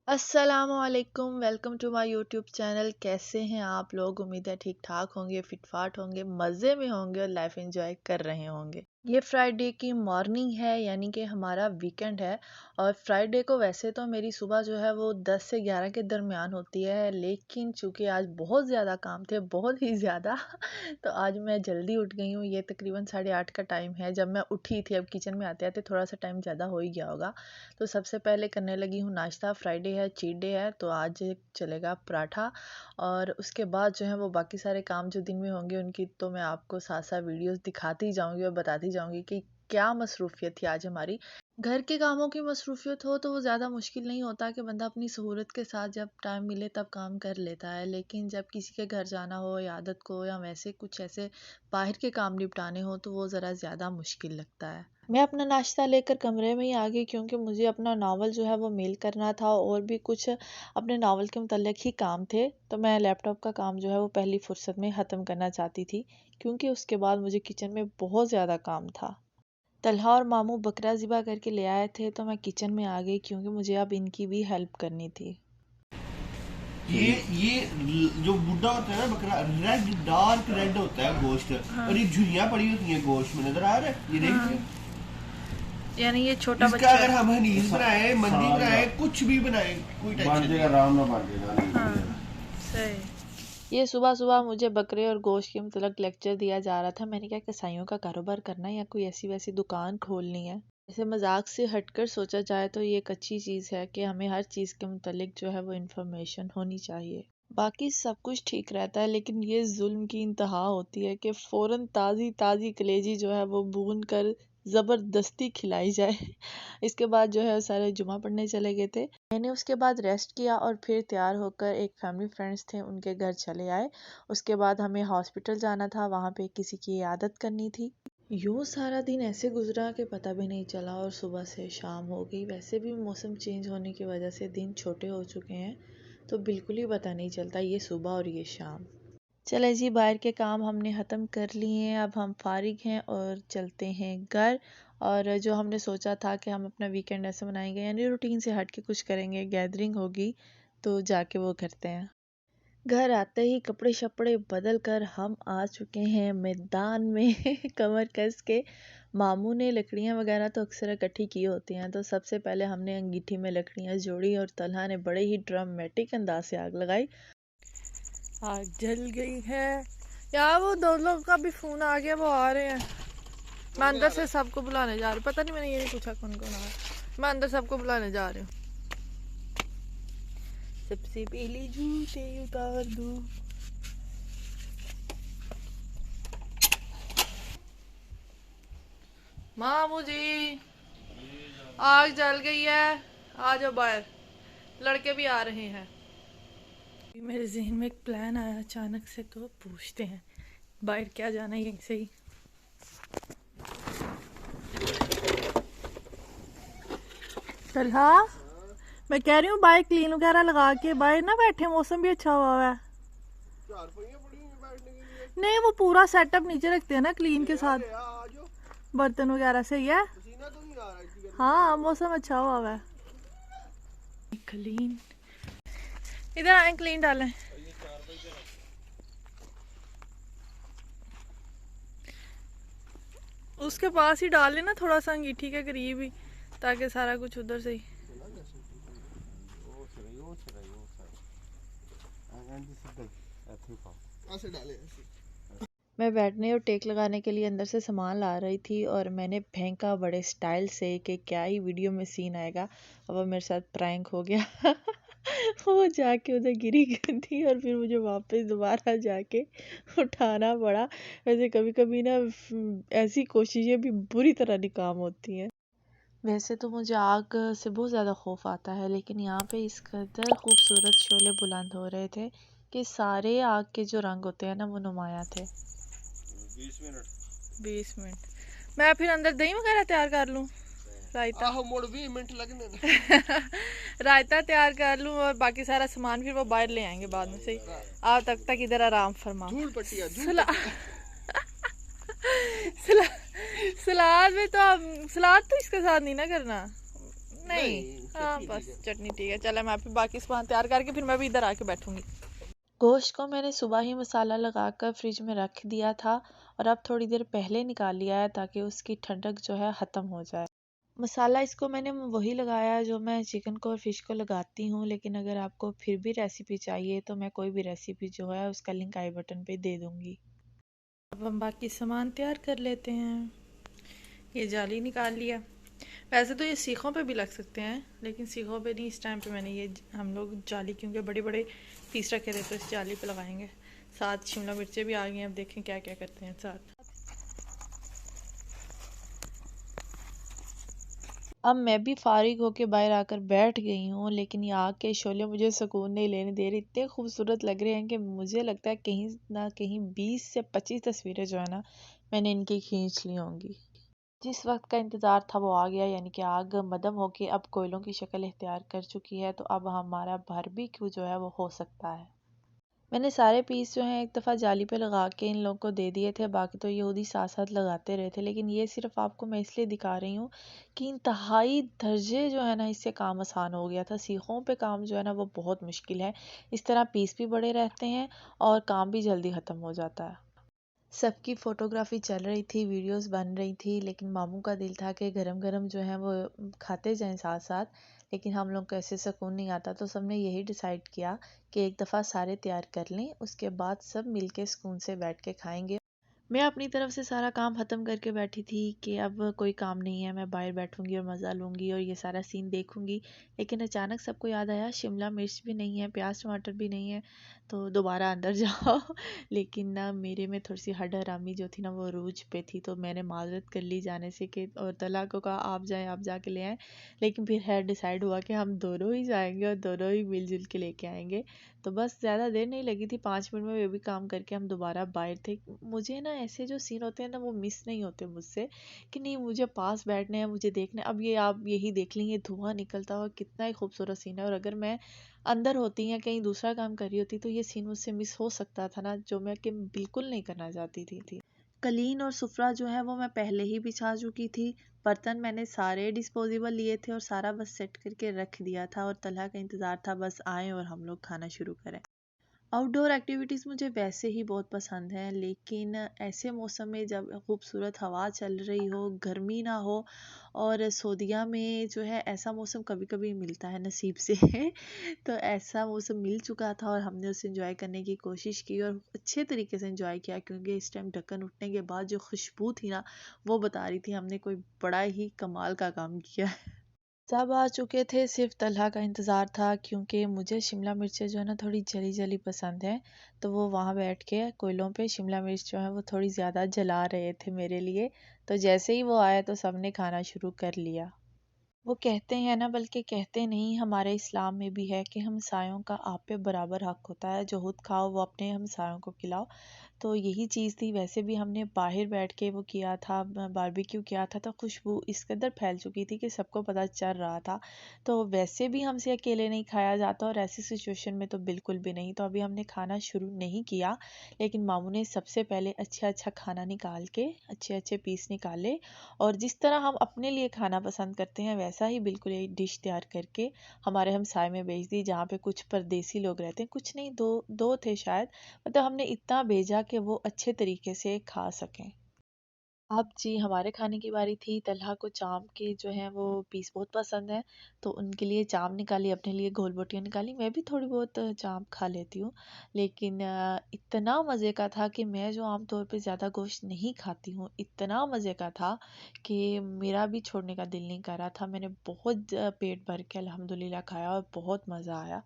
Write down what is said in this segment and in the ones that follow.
अस्सलामुअलैकुम, welcome to my YouTube channel. कैसे हैं आप लोग? उम्मीद है ठीक ठाक होंगे, फिट फाट होंगे, मज़े में होंगे और लाइफ एंजॉय कर रहे होंगे। ये फ्राइडे की मॉर्निंग है, यानी कि हमारा वीकेंड है। और फ्राइडे को वैसे तो मेरी सुबह जो है वो 10 से 11 के दरमियान होती है, लेकिन चूंकि आज बहुत ज़्यादा काम थे, बहुत ही ज़्यादा तो आज मैं जल्दी उठ गई हूँ। ये तकरीबन 8:30 का टाइम है जब मैं उठी थी। अब किचन में आते आते थोड़ा सा टाइम ज़्यादा हो ही गया होगा। तो सबसे पहले करने लगी हूँ नाश्ता। फ्राइडे है, चीट डे है, तो आज चलेगा पराठा। और उसके बाद जो है वो बाकी सारे काम जो दिन में होंगे उनकी तो मैं आपको साथ साथ वीडियोस दिखाती जाऊंगी और बताती जाऊंगी कि क्या मसरूफियत थी आज हमारी। घर के कामों की मसरूफियत हो तो वो ज़्यादा मुश्किल नहीं होता कि बंदा अपनी सहूलत के साथ जब टाइम मिले तब काम कर लेता है, लेकिन जब किसी के घर जाना हो या आदत को या वैसे कुछ ऐसे बाहर के काम निपटाने हो तो वो ज़रा ज़्यादा मुश्किल लगता है। मैं अपना नाश्ता लेकर कमरे में ही आ गई, क्योंकि मुझे अपना नावल जो है वो मेल करना था और भी कुछ अपने नावल के मुतल्लिक ही काम थे। तो मैं लैपटॉप का काम जो है वो पहली फुर्सत में ख़त्म करना चाहती थी, क्योंकि उसके बाद मुझे किचन में बहुत ज़्यादा काम था। तलहा और मामू बकरा ज़िबा करके ले आए थे, तो मैं किचन में आ गई क्योंकि मुझे अब इनकी भी हेल्प करनी थी। जो बुड्ढा होता है ना बकरा, रेड डार्क रेड होता है गोश्त। हाँ। और ये झुर्रियाँ पड़ी होती हैं गोश्त में, नजर आ रहा है ये देखिए। हाँ। यानी ये छोटा इसका बच्चा अगर हम हनीज बनाए, मंदी बनाए, कुछ भी बनाए, कोई टेंशन नहीं। आराम ना बन जाएगा। हाँ, सही। ये सुबह सुबह मुझे बकरे और गोश्त के मतलब लेक्चर दिया जा रहा था। मैंने क्या कसाईयों का कारोबार करना है या कोई ऐसी वैसी दुकान खोलनी है? ऐसे मजाक से हटकर सोचा जाए तो ये एक अच्छी चीज़ है कि हमें हर चीज़ के मुतालिक जो है वो इन्फॉर्मेशन होनी चाहिए। बाकी सब कुछ ठीक रहता है, लेकिन ये जुल्म की इंतहा होती है कि फ़ौरन ताज़ी ताज़ी कलेजी जो है वो भून कर ज़बरदस्ती खिलाई जाए। इसके बाद जो है सारे जुमा पढ़ने चले गए थे। मैंने उसके बाद रेस्ट किया और फिर तैयार होकर एक फैमिली फ्रेंड्स थे उनके घर चले आए। उसके बाद हमें हॉस्पिटल जाना था, वहाँ पे किसी की इयादत करनी थी। यूँ सारा दिन ऐसे गुजरा कि पता भी नहीं चला और सुबह से शाम हो गई। वैसे भी मौसम चेंज होने की वजह से दिन छोटे हो चुके हैं, तो बिल्कुल ही पता नहीं चलता ये सुबह और ये शाम। चले जी, बाहर के काम हमने ख़त्म कर लिए हैं, अब हम फारिग हैं और चलते हैं घर। और जो हमने सोचा था कि हम अपना वीकेंड ऐसे मनाएंगे, यानी रूटीन से हट के कुछ करेंगे, गैदरिंग होगी, तो जाके वो करते हैं। घर आते ही कपड़े शपड़े बदल कर हम आ चुके हैं मैदान में कमर कस के। मामू ने लकड़ियाँ वगैरह तो अक्सर इकट्ठी की होती हैं, तो सबसे पहले हमने अंगीठी में लकड़ियाँ जोड़ी और तलहा ने बड़े ही ड्रामेटिक अंदाज से आग लगाई। आग जल गई है यार। वो दो लोग का भी फोन आ गया, वो आ रहे हैं। मैं अंदर से सबको बुलाने जा रही हूँ, पता नहीं मैंने ये नहीं पूछा कौन कौन आ रहा है। मैं अंदर सबको बुलाने जा रही हूँ। सबसे पहले जूते उतार दो। मामू जी, आग जल गई है, आ जाओ बाहर, लड़के भी आ रहे हैं। मेरे जहन में एक प्लान आया अचानक से, तो पूछते हैं बाहर क्या जाना है, यहीं से ही। तलहा, मैं कह रही हूँ बाइक क्लीन वगैरह लगा के बाहर ना बैठे, मौसम भी अच्छा हुआ है। नहीं, वो पूरा सेटअप नीचे रखते हैं ना क्लीन के साथ, बर्तन वगैरह से ही है। हाँ, मौसम अच्छा हुआ है। क्लीन इधर आए, क्लीन डालें। उसके पास ही डाल लेना, थोड़ा सा अंगीठी के करीब ही, ताकि सारा कुछ उधर से ही। मैं बैठने और टेक लगाने के लिए अंदर से सामान ला रही थी, और मैंने फेंका बड़े स्टाइल से कि क्या ही वीडियो में सीन आएगा। अब वो मेरे साथ प्रैंक हो गया वो जाके उधर गिरी थी और फिर मुझे वापस दोबारा जाके उठाना पड़ा। वैसे कभी कभी ना ऐसी कोशिशें भी बुरी तरह नाकाम होती हैं। वैसे तो मुझे आग से बहुत ज़्यादा खौफ आता है, लेकिन यहाँ पे इस कदर खूबसूरत शोले बुलंद हो रहे थे कि सारे आग के जो रंग होते हैं ना वो नुमाया थे। 20 मिनट मैं फिर अंदर दही वगैरह तैयार कर लूँ, रायता मोड़ 20 मिनट लगने रायता तैयार कर लूँ, और बाकी सारा सामान फिर वो बाहर ले आएंगे बाद में। सही, आप तक तक इधर आराम फरमा। सलाद में तो आप सलाद तो इसके साथ नहीं ना करना, नहीं, हाँ चटनी बस ठीक है। चटनी ठीक है। चलो मैं अभी बाकी सामान तैयार करके फिर मैं भी इधर आके बैठूंगी। गोश्त को मैंने सुबह ही मसाला लगाकर फ्रिज में रख दिया था और अब थोड़ी देर पहले निकाल लिया है ताकि उसकी ठंडक जो है ख़त्म हो जाए। मसाला इसको मैंने वही लगाया है जो मैं चिकन को और फिश को लगाती हूँ, लेकिन अगर आपको फिर भी रेसिपी चाहिए तो मैं कोई भी रेसिपी जो है उसका लिंक आई बटन पे दे दूँगी। अब हम बाकी सामान तैयार कर लेते हैं। ये जाली निकाल लिया। वैसे तो ये सीखों पे भी लग सकते हैं, लेकिन सीखों पे नहीं, इस टाइम पे मैंने ये हम लोग जाली क्योंकि बड़े बड़े पीस रखे थे तो इस जाली पे लगाएंगे। साथ शिमला मिर्चें भी आ गई हैं, अब देखें क्या क्या करते हैं साथ। अब मैं भी फारिग होके बाहर आकर बैठ गई हूँ, लेकिन ये आग के शोले मुझे सुकून नहीं लेने दे रहे। इतने खूबसूरत लग रहे हैं कि मुझे लगता है कहीं ना कहीं 20 से 25 तस्वीरें जो है ना मैंने इनकी खींच ली होंगी। जिस वक्त का इंतज़ार था वो आ गया, यानी कि आग मदम होके अब कोयलों की शक्ल इख्तियार कर चुकी है, तो अब हमारा बारबेक्यू जो है वो हो सकता है। मैंने सारे पीस जो हैं एक दफ़ा जाली पे लगा के इन लोगों को दे दिए थे, बाकी तो यहूदी साथ साथ लगाते रहे थे, लेकिन ये सिर्फ आपको मैं इसलिए दिखा रही हूँ कि इंतहाई दर्जे जो है ना इससे काम आसान हो गया था। सीखों पे काम जो है ना वो बहुत मुश्किल है। इस तरह पीस भी बड़े रहते हैं और काम भी जल्दी ख़त्म हो जाता है। सबकी फ़ोटोग्राफ़ी चल रही थी, वीडियोस बन रही थी, लेकिन मामू का दिल था कि गरम-गरम जो है वो खाते जाएँ साथ-साथ, लेकिन हम लोग को ऐसे सुकून नहीं आता, तो सबने यही डिसाइड किया कि एक दफ़ा सारे तैयार कर लें, उसके बाद सब मिल के सुकून से बैठ के खाएँगे। मैं अपनी तरफ से सारा काम ख़त्म करके बैठी थी कि अब कोई काम नहीं है, मैं बाहर बैठूंगी और मज़ा लूँगी और ये सारा सीन देखूंगी। लेकिन अचानक सबको याद आया शिमला मिर्च भी नहीं है, प्याज टमाटर भी नहीं है, तो दोबारा अंदर जाओ। लेकिन ना मेरे में थोड़ी सी हड हरामी जो थी ना वो रूज पे थी, तो मैंने माजरत कर ली जाने से कि और तला को कहा आप जाएं, आप जाके ले आएं। लेकिन फिर है डिसाइड हुआ कि हम दोनों ही जाएंगे और दोनों ही मिलजुल के लेके आएंगे। तो बस ज़्यादा देर नहीं लगी थी, 5 मिनट में वे भी काम करके हम दोबारा बाहर थे। मुझे ना ऐसे जो सीन होते हैं ना वो मिस नहीं होते मुझसे कि नहीं मुझे पास बैठने हैं, मुझे देखना है। अब ये आप यही देख लें, ये धुआं निकलता हुआ कितना ही खूबसूरत सीन है, और अगर मैं अंदर होती या कहीं दूसरा काम कर रही होती तो ये सीन मुझसे मिस हो सकता था ना, जो मैं कि बिल्कुल नहीं करना चाहती थी। कलीन और सुफरा जो है वो मैं पहले ही बिछा चुकी थी। बर्तन मैंने सारे डिस्पोजेबल लिए थे और सारा बस सेट करके रख दिया था, और तलहा का इंतज़ार था बस आए और हम लोग खाना शुरू करें। आउटडोर एक्टिविटीज़ मुझे वैसे ही बहुत पसंद हैं, लेकिन ऐसे मौसम में जब खूबसूरत हवा चल रही हो, गर्मी ना हो, और सऊदीया में जो है ऐसा मौसम कभी-कभी मिलता है नसीब से। तो ऐसा मौसम मिल चुका था और हमने उसे एंजॉय करने की कोशिश की और अच्छे तरीके से एंजॉय किया, क्योंकि इस टाइम ढक्कन उठने के बाद जो खुशबू थी ना वो बता रही थी हमने कोई बड़ा ही कमाल का काम किया है। सब आ चुके थे, सिर्फ तलहा का इंतज़ार था, क्योंकि मुझे शिमला मिर्चें जो है ना थोड़ी जली जली पसंद है। तो वो वहाँ बैठ के कोयलों पे शिमला मिर्च जो है वो थोड़ी ज़्यादा जला रहे थे मेरे लिए। तो जैसे ही वो आया तो सबने खाना शुरू कर लिया। वो कहते हैं ना, बल्कि कहते नहीं, हमारे इस्लाम में भी है कि हमसायों का आप पे बराबर हक होता है, जो खुद खाओ वो अपने हमसायों को खिलाओ। तो यही चीज़ थी। वैसे भी हमने बाहर बैठ के वो किया था, बारबेक्यू किया था, तो खुशबू इस कदर फैल चुकी थी कि सबको पता चल रहा था। तो वैसे भी हमसे अकेले नहीं खाया जाता और ऐसी सिचुएशन में तो बिल्कुल भी नहीं। तो अभी हमने खाना शुरू नहीं किया, लेकिन मामू ने सबसे पहले अच्छा अच्छा खाना निकाल के अच्छे अच्छे पीस निकाले, और जिस तरह हम अपने लिए खाना पसंद करते हैं वैसा ही बिल्कुल एक डिश तैयार करके हमारे हमसाए में भेज दी, जहाँ पे कुछ परदेसी लोग रहते हैं, कुछ नहीं, दो दो थे शायद। मतलब हमने इतना भेजा कि वो अच्छे तरीके से खा सकें। अब जी हमारे खाने की बारी थी। तलहा को चाम के जो है वो पीस बहुत पसंद है, तो उनके लिए चाम निकाली, अपने लिए गोल बोटियाँ निकाली। मैं भी थोड़ी बहुत चाम खा लेती हूँ, लेकिन इतना मज़े का था कि मैं जो आमतौर पे ज़्यादा गोश्त नहीं खाती हूँ, इतना मज़े का था कि मेरा भी छोड़ने का दिल नहीं कर रहा था। मैंने बहुत पेट भर के अल्हम्दुलिल्लाह खाया और बहुत मज़ा आया।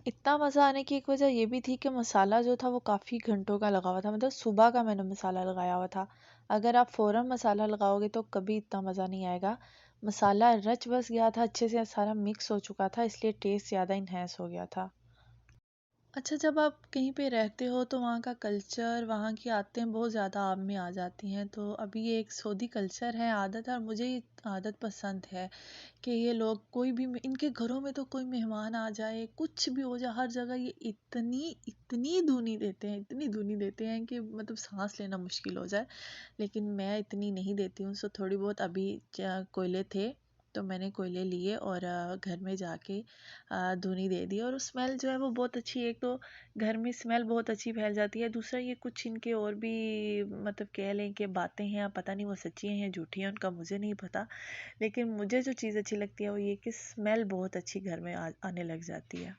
इतना मज़ा आने की एक वजह ये भी थी कि मसाला जो था वो काफ़ी घंटों का लगा हुआ था, मतलब सुबह का मैंने मसाला लगाया हुआ था। अगर आप फ़ौरन मसाला लगाओगे तो कभी इतना मज़ा नहीं आएगा। मसाला रच बस गया था, अच्छे से सारा मिक्स हो चुका था, इसलिए टेस्ट ज़्यादा इन्हेंस हो गया था। अच्छा, जब आप कहीं पे रहते हो तो वहाँ का कल्चर, वहाँ की आदतें बहुत ज़्यादा आप में आ जाती हैं। तो अभी ये एक सऊदी कल्चर है, आदत है, और मुझे ये आदत पसंद है कि ये लोग कोई भी इनके घरों में तो कोई मेहमान आ जाए, कुछ भी हो जाए, हर जगह ये इतनी इतनी दूनी देते हैं, इतनी दूनी देते हैं कि मतलब सांस लेना मुश्किल हो जाए। लेकिन मैं इतनी नहीं देती हूँ, सो थोड़ी बहुत अभी कोयले थे तो मैंने कोयले लिए और घर में जाके धुनी दे दी। और स्मेल जो है वो बहुत अच्छी है। एक तो घर में स्मेल बहुत अच्छी फैल जाती है, दूसरा ये कुछ इनके और भी मतलब कह लें कि बातें हैं, पता नहीं वो सच्ची हैं या झूठी हैं, उनका मुझे नहीं पता। लेकिन मुझे जो चीज़ अच्छी लगती है वो ये कि स्मेल बहुत अच्छी घर में आने लग जाती है।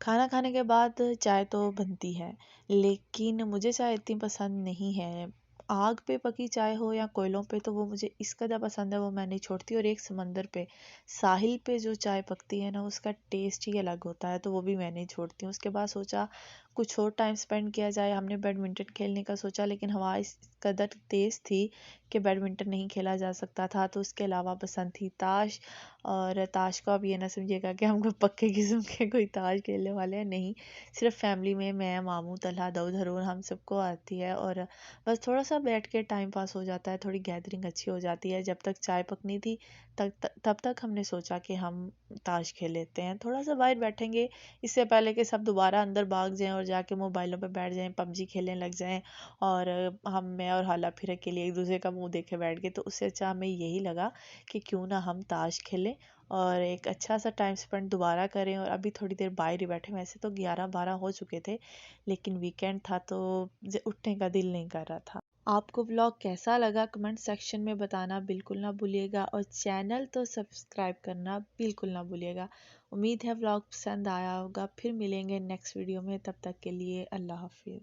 खाना खाने के बाद चाय तो बनती है, लेकिन मुझे चाय इतनी पसंद नहीं है। आग पे पकी चाय हो या कोयलों पे तो वो मुझे इस कदर पसंद है, वो मैं नहीं छोड़ती। और एक समंदर पे, साहिल पे जो चाय पकती है ना, उसका टेस्ट ही अलग होता है, तो वो भी मैं नहीं छोड़ती हूँ। उसके बाद सोचा कुछ और टाइम स्पेंड किया जाए। हमने बैडमिंटन खेलने का सोचा, लेकिन हवा इस कदर तेज़ थी कि बैडमिंटन नहीं खेला जा सकता था। तो उसके अलावा पसंद थी ताश। और ताश को आप ये ना समझिएगा कि हम कोई पक्के किस्म के कोई ताश खेलने वाले हैं, नहीं। सिर्फ फैमिली में मैं, मामू, तलहा, दाऊद, हरून हम सबको आती है। और बस थोड़ा सा बैठ के टाइम पास हो जाता है, थोड़ी गैदरिंग अच्छी हो जाती है। जब तक चाय पकनी थी तब तक हमने सोचा कि हम ताश खेल लेते हैं, थोड़ा सा बाहर बैठेंगे, इससे पहले कि सब दोबारा अंदर भाग जाएं और जाके मोबाइलों पे बैठ जाएं, पबजी खेलने लग जाएं और हम, मैं और हाला फिर अकेले एक दूसरे का मुंह देखे बैठ गए। तो उससे अच्छा हमें यही लगा कि क्यों ना हम ताश खेलें और एक अच्छा सा टाइम स्पेंड दोबारा करें। और अभी थोड़ी देर बाहर ही बैठे, वैसे तो 11-12 हो चुके थे, लेकिन वीकेंड था तो उठने का दिल नहीं कर रहा था। आपको व्लॉग कैसा लगा कमेंट सेक्शन में बताना बिल्कुल ना भूलिएगा, और चैनल तो सब्सक्राइब करना बिल्कुल ना भूलिएगा। उम्मीद है व्लॉग पसंद आया होगा। फिर मिलेंगे नेक्स्ट वीडियो में, तब तक के लिए अल्लाह हाफिज़।